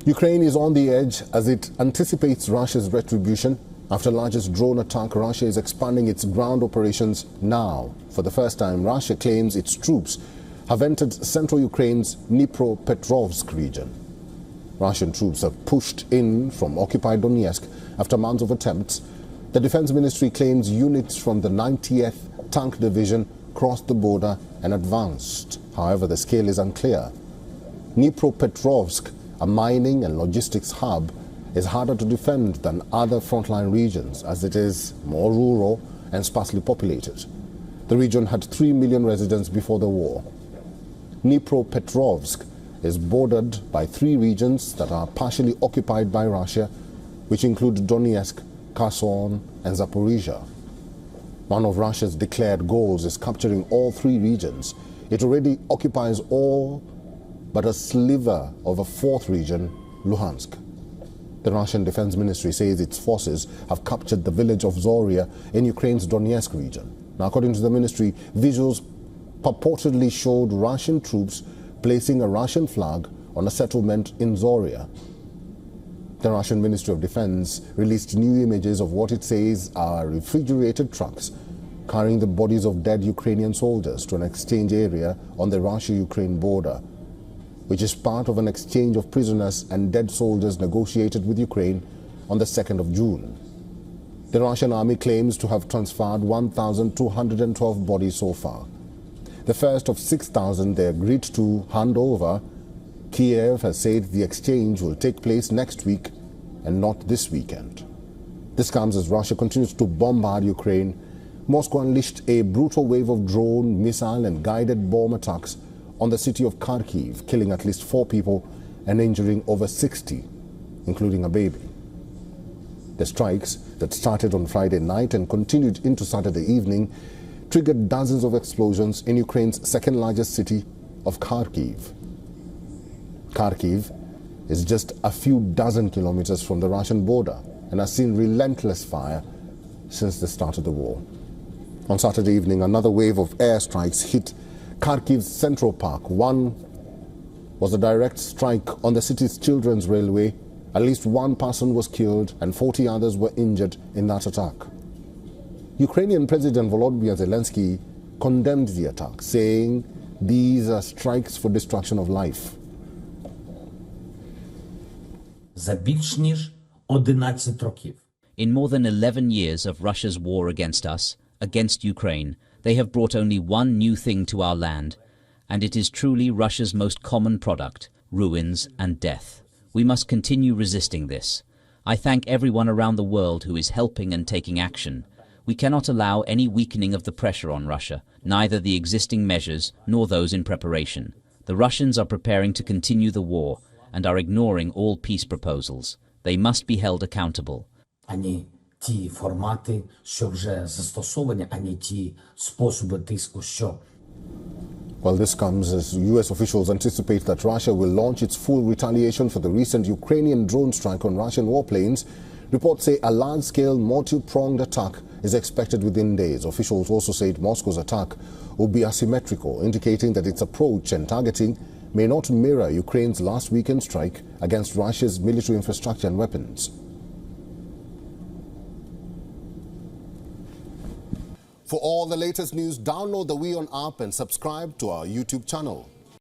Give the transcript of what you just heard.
Ukraine is on the edge as it anticipates Russia's retribution. After largest drone attack, Russia is expanding its ground operations now. For the first time, Russia claims its troops have entered central Ukraine's Dnipropetrovsk region. Russian troops have pushed in from occupied Donetsk after months of attempts. The Defense Ministry claims units from the 90th Tank Division crossed the border and advanced. However, the scale is unclear. Dnipropetrovsk, a mining and logistics hub, is harder to defend than other frontline regions as it is more rural and sparsely populated. The region had 3 million residents before the war. Dnipropetrovsk is bordered by 3 regions that are partially occupied by Russia, which include Donetsk, Kherson and Zaporizhia. One of Russia's declared goals is capturing all 3 regions. It already occupies all but a sliver of a 4th region, Luhansk. The Russian Defense Ministry says its forces have captured the village of Zoria in Ukraine's Donetsk region. Now, according to the ministry, visuals purportedly showed Russian troops placing a Russian flag on a settlement in Zoria. The Russian Ministry of Defense released new images of what it says are refrigerated trucks carrying the bodies of dead Ukrainian soldiers to an exchange area on the Russia-Ukraine border, which is part of an exchange of prisoners and dead soldiers negotiated with Ukraine on the 2nd of June. The Russian army claims to have transferred 1,212 bodies so far. The first of 6,000 they agreed to hand over. Kiev has said the exchange will take place next week and not this weekend. This comes as Russia continues to bombard Ukraine. Moscow unleashed a brutal wave of drone, missile and guided bomb attacks on the city of Kharkiv, killing at least 4 people and injuring over 60, including a baby. The strikes that started on Friday night and continued into Saturday evening triggered dozens of explosions in Ukraine's 2nd largest city of Kharkiv. Kharkiv is just a few dozen kilometers from the Russian border and has seen relentless fire since the start of the war. On Saturday evening, another wave of airstrikes hit Kharkiv's Central Park. One was a direct strike on the city's children's railway. At least 1 person was killed and 40 others were injured in that attack. Ukrainian President Volodymyr Zelensky condemned the attack, saying these are strikes for destruction of life. In more than 11 years of Russia's war against us, against Ukraine, they have brought only one new thing to our land, and it is truly Russia's most common product, ruins and death. We must continue resisting this. I thank everyone around the world who is helping and taking action. We cannot allow any weakening of the pressure on Russia, neither the existing measures nor those in preparation. The Russians are preparing to continue the war and are ignoring all peace proposals. They must be held accountable. Ті формати, що вже застосовані, а не ті способи тиску, що. Well, this comes as US officials anticipate that Russia will launch its full retaliation for the recent Ukrainian drone strike on Russian warplanes. Reports say a large-scale, multi-pronged attack is expected within days. Officials also said Moscow's attack will be asymmetrical, indicating that its approach and targeting may not mirror Ukraine's last weekend strike against Russia's military infrastructure and weapons. For all the latest news, download the WION app and subscribe to our YouTube channel.